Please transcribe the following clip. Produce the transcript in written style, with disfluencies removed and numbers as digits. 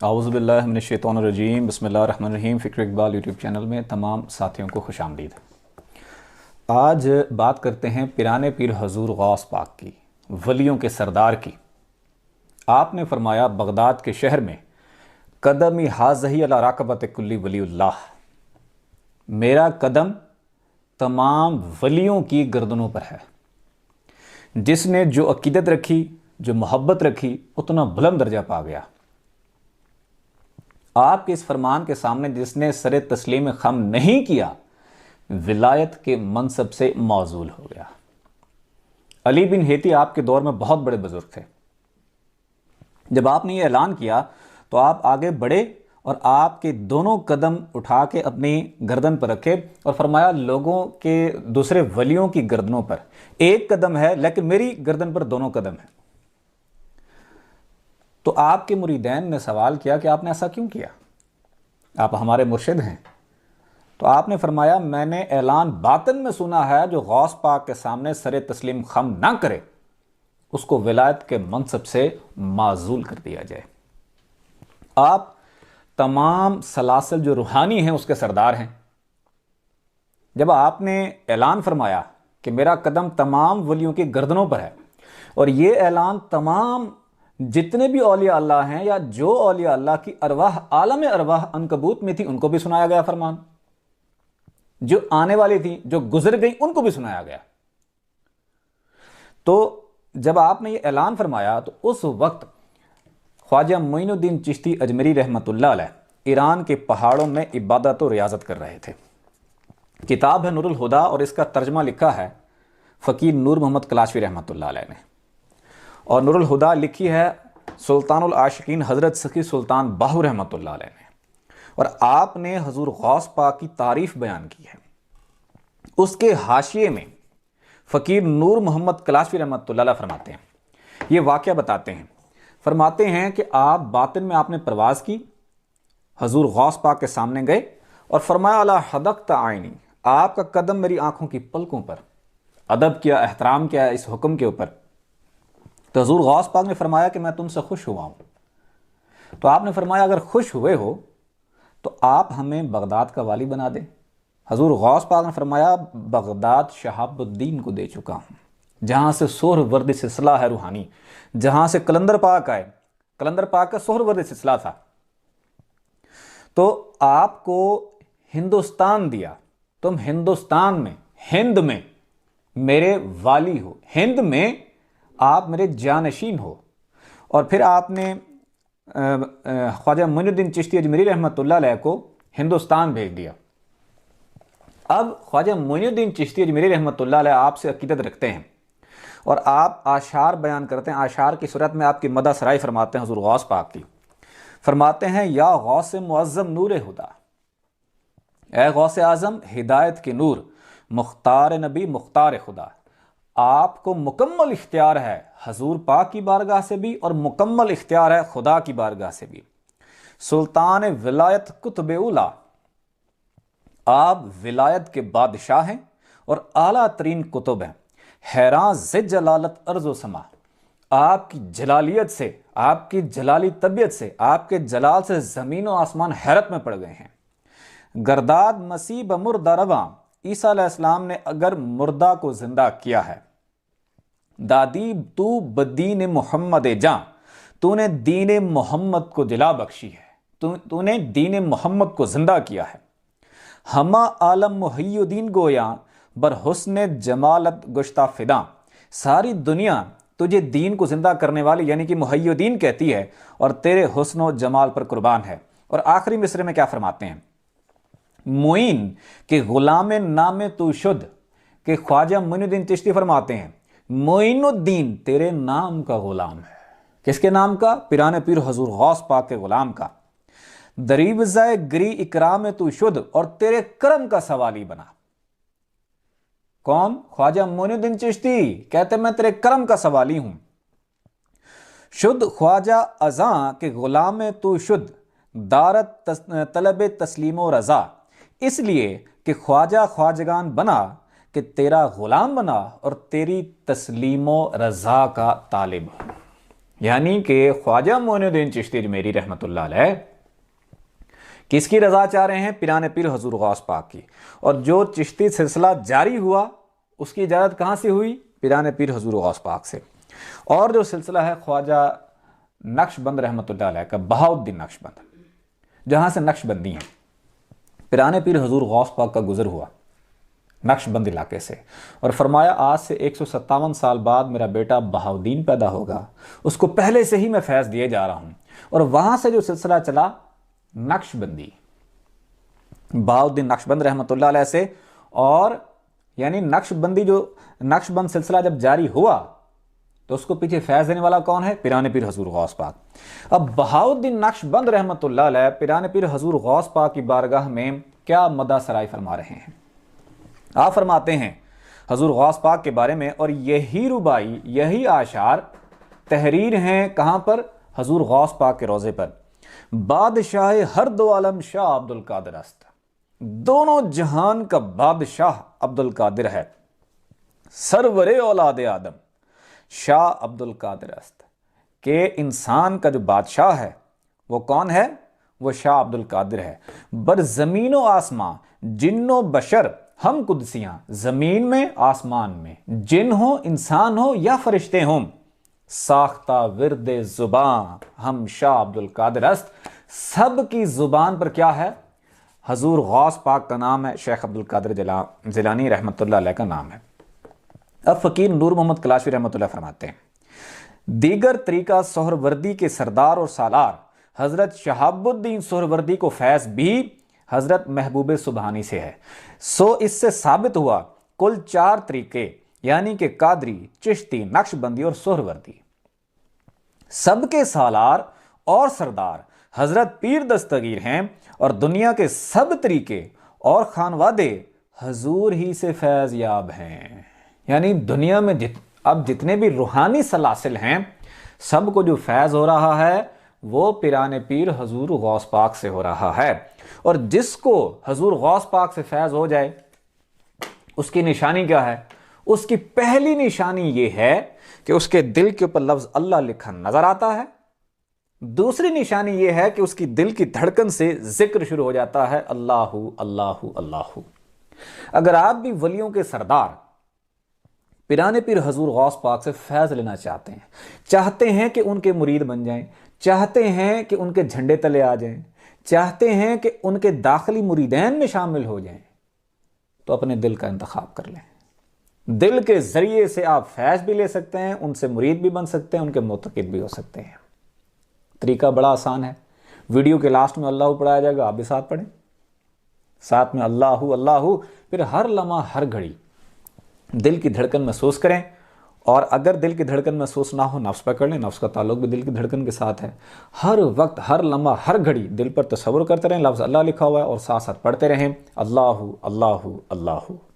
اعوذ باللہ من الشیطان الرجیم، بسم اللہ الرحمن الرحیم۔ فکر اقبال یوٹیوب چینل میں تمام ساتھیوں کو خوش آمدید۔ آج بات کرتے ہیں پیرانے پیر حضور غوث پاک کی، ولیوں کے سردار کی۔ آپ نے فرمایا بغداد کے شہر میں قدمی حاضہی علی راقبت کلی ولی اللہ، میرا قدم تمام ولیوں کی گردنوں پر ہے۔ جس نے جو عقیدت رکھی، جو محبت رکھی، اتنا بلند درجہ پا گیا۔ آپ کے اس فرمان کے سامنے جس نے سر تسلیم خم نہیں کیا، ولایت کے منصب سے معزول ہو گیا۔ علی بن ہیتی آپ کے دور میں بہت بڑے بزرگ تھے۔ جب آپ نے یہ اعلان کیا تو آپ آگے بڑھے اور آپ کے دونوں قدم اٹھا کے اپنی گردن پر رکھے اور فرمایا لوگوں کے دوسرے ولیوں کی گردنوں پر ایک قدم ہے، لیکن میری گردن پر دونوں قدم ہیں۔ تو آپ کے مریدین نے سوال کیا کہ آپ نے ایسا کیوں کیا؟ آپ ہمارے مرشد ہیں۔ تو آپ نے فرمایا میں نے اعلان باطن میں سنا ہے، جو غوث پاک کے سامنے سر تسلیم خم نہ کرے اس کو ولایت کے منصب سے معزول کر دیا جائے۔ آپ تمام سلاسل جو روحانی ہیں اس کے سردار ہیں۔ جب آپ نے اعلان فرمایا کہ میرا قدم تمام ولیوں کی گردنوں پر ہے، اور یہ اعلان تمام جتنے بھی اولیاء اللہ ہیں یا جو اولیاء اللہ کی ارواح عالم ارواح عنکبوت میں تھی ان کو بھی سنایا گیا فرمان، جو آنے والی تھی، جو گزر گئی، ان کو بھی سنایا گیا۔ تو جب آپ نے یہ اعلان فرمایا تو اس وقت خواجہ معین الدین چشتی اجمیری رحمۃ اللہ علیہ ایران کے پہاڑوں میں عبادت و ریاضت کر رہے تھے۔ کتاب ہے نور الہدا اور اس کا ترجمہ لکھا ہے فقیر نور محمد کلاشوی رحمۃ اللہ علیہ نے، اور نور الہدا لکھی ہے سلطان العاشقین حضرت سخی سلطان باہو رحمۃ اللہ علیہ نے، اور آپ نے حضور غوث پاک کی تعریف بیان کی ہے۔ اس کے حاشیے میں فقیر نور محمد کلاشوی رحمۃ اللہ علیہ فرماتے ہیں، یہ واقعہ بتاتے ہیں، فرماتے ہیں کہ آپ باطن میں آپ نے پرواز کی، حضور غوث پاک کے سامنے گئے اور فرمایا الا حدقت عینی، آپ کا قدم میری آنکھوں کی پلکوں پر۔ ادب کیا، احترام کیا اس حکم کے اوپر۔ تو حضور غوث پاک نے فرمایا کہ میں تم سے خوش ہوا ہوں۔ تو آپ نے فرمایا اگر خوش ہوئے ہو تو آپ ہمیں بغداد کا والی بنا دیں۔ حضور غوث پاک نے فرمایا بغداد شہاب الدین کو دے چکا ہوں، جہاں سے سہر ورد سلسلہ ہے روحانی، جہاں سے کلندر پاک آئے، کلندر پاک کا سہر ورد سلسلہ تھا۔ تو آپ کو ہندوستان دیا، تم ہندوستان میں، ہند میں میرے والی ہو، ہند میں آپ میرے جانشین ہو۔ اور پھر آپ نے خواجہ معین الدین چشتی اجمیری رحمۃ اللہ علیہ کو ہندوستان بھیج دیا۔ اب خواجہ معین الدین چشتی اجمیری رحمۃ اللہ علیہ آپ سے عقیدت رکھتے ہیں اور آپ اشعار بیان کرتے ہیں، اشعار کی صورت میں آپ کی مدح سرائی فرماتے ہیں حضور غوث پاک کی۔ فرماتے ہیں یا غوث معظم نور خدا، اے غوث اعظم ہدایت کے نور، مختار نبی مختار خدا، آپ کو مکمل اختیار ہے حضور پاک کی بارگاہ سے بھی اور مکمل اختیار ہے خدا کی بارگاہ سے بھی۔ سلطان ولایت قطب اولا، آپ ولایت کے بادشاہ ہیں اور اعلیٰ ترین قطب ہیں۔ حیران ز جلالت ارض و سما، آپ کی جلالیت سے، آپ کی جلالی طبیعت سے، آپ کے جلال سے زمین و آسمان حیرت میں پڑ گئے ہیں۔ گرداد مسیح بمردہ رواں، عیسیٰ علیہ السلام نے اگر مردہ کو زندہ کیا ہے۔ دادی تو بدین محمد جاں، تو نے دین محمد کو جلا بخشی ہے، تو نے دین محمد کو زندہ کیا ہے۔ ہما عالم محی الدین گویاں بر حسن جمالت گشتہ فداں، ساری دنیا تجھے دین کو زندہ کرنے والی یعنی کہ محی الدین کہتی ہے اور تیرے حسن و جمال پر قربان ہے۔ اور آخری مصرے میں کیا فرماتے ہیں؟ معین کہ غلام نام تو شد، کہ خواجہ معین الدین چشتی فرماتے ہیں معین الدین تیرے نام کا غلام ہے۔ کس کے نام کا؟ پیرانے پیر حضور غوث پاک کے غلام کا۔ دریوزہ گری اکرام تو شد، اور تیرے کرم کا سوالی بنا۔ کون؟ خواجہ معین الدین چشتی کہتے میں تیرے کرم کا سوالی ہوں۔ شد خواجہ ازاں کہ غلام تو شد، دارت طلب تسلیم و رضا، اس لیے کہ خواجہ خواجگان بنا کہ تیرا غلام بنا اور تیری تسلیم و رضا کا طالب ہو۔ یعنی کہ خواجہ معین الدین چشتی اجمیری رحمۃ اللہ علیہ کس کی رضا چاہ رہے ہیں؟ پیران پیر حضور غوث پاک کی. اور جو چشتی سلسلہ جاری ہوا اس کی اجازت کہاں سے ہوئی؟ پیران پیر حضور غوث پاک سے. اور جو سلسلہ ہے خواجہ نقش بند رحمۃ اللہ علیہ کا، بہاؤالدین نقش بند، جہاں سے نقش بندی ہیں، پیران پیر حضور غوث پاک کا گزر ہوا نقش بند علاقے سے، اور فرمایا آج سے 157 سال بعد میرا بیٹا بہاؤالدین پیدا ہوگا، اس کو پہلے سے ہی میں فیض دیے جا رہا ہوں. اور وہاں سے جو سلسلہ چلا نقش بندی، بہاؤالدین نقش بند رحمۃ اللہ علیہ سے، اور یعنی نقش بندی جو نقش بند سلسلہ جب جاری ہوا تو اس کو پیچھے فیض دینے والا کون ہے؟ پیران پیر حضور غوث پاک. اب بہاؤالدین نقش بند رحمۃ اللہ علیہ پیران پیر حضور غوث پاک کی بارگاہ میں کیا مدح سرائی فرما رہے ہیں؟ آپ فرماتے ہیں حضور غوث پاک کے بارے میں، اور یہی ربائی، یہی اشعار تحریر ہیں کہاں پر؟ حضور غوث پاک کے روضے پر. بادشاہ ہر دو عالم شاہ عبد القادر است، دونوں جہان کا بادشاہ عبد القادر ہے. سرور اولاد آدم شاہ عبد القادر است، کہ انسان کا جو بادشاہ ہے وہ کون ہے؟ وہ شاہ عبد القادر ہے. بر زمین و آسمان جن و بشر ہم قدسیاں، زمین میں آسمان میں، جن ہو انسان ہو یا فرشتے ہوں، ساختہ ورد زبان ہم شاہ عبد القادر است. سب کی زبان پر کیا ہے؟ حضور غوث پاک کا نام ہے، شیخ عبد القادر جیلانی رحمۃ اللہ علیہ کا نام ہے. اب فقیر نور محمد کلاشوی رحمۃ اللہ فرماتے ہیں دیگر طریقہ سہروردی کے سردار اور سالار حضرت شہاب الدین سہروردی کو فیض بھی حضرت محبوب سبحانی سے ہے. سو اس سے ثابت ہوا کل 4 طریقے، یعنی کہ قادری، چشتی، نقش بندی اور سہروردی، سب کے سالار اور سردار حضرت پیر دستگیر ہیں، اور دنیا کے سب طریقے اور خانوادے حضور ہی سے فیض یاب ہیں. یعنی دنیا میں اب جتنے بھی روحانی سلاسل ہیں، سب کو جو فیض ہو رہا ہے وہ پیران پیر حضور غوث پاک سے ہو رہا ہے. اور جس کو حضور غوث پاک سے فیض ہو جائے اس کی نشانی کیا ہے؟ اس کی پہلی نشانی یہ ہے کہ اس کے دل کے اوپر لفظ اللہ لکھا نظر آتا ہے. دوسری نشانی یہ ہے کہ اس کی دل کی دھڑکن سے ذکر شروع ہو جاتا ہے، اللہ اللہ اللہ. اگر آپ بھی ولیوں کے سردار پیران پیر حضور غوث پاک سے فیض لینا چاہتے ہیں کہ ان کے مرید بن جائیں، چاہتے ہیں کہ ان کے جھنڈے تلے آ جائیں، چاہتے ہیں کہ ان کے داخلی مریدین میں شامل ہو جائیں، تو اپنے دل کا انتخاب کر لیں. دل کے ذریعے سے آپ فیض بھی لے سکتے ہیں، ان سے مرید بھی بن سکتے ہیں، ان کے معتقد بھی ہو سکتے ہیں. طریقہ بڑا آسان ہے. ویڈیو کے لاسٹ میں اللہ پڑھایا جائے گا، آپ بھی ساتھ پڑھیں، ساتھ میں اللہ اللہ، پھر ہر لمحہ ہر گھڑی دل کی دھڑکن محسوس کریں. اور اگر دل کی دھڑکن محسوس نہ ہو، نفس پہ کر لیں، نفس کا تعلق بھی دل کی دھڑکن کے ساتھ ہے. ہر وقت ہر لمحہ ہر گھڑی دل پر تصور کرتے رہیں، لفظ اللہ لکھا ہوا ہے، اور ساتھ ساتھ پڑھتے رہیں اللہ اللہ اللہ.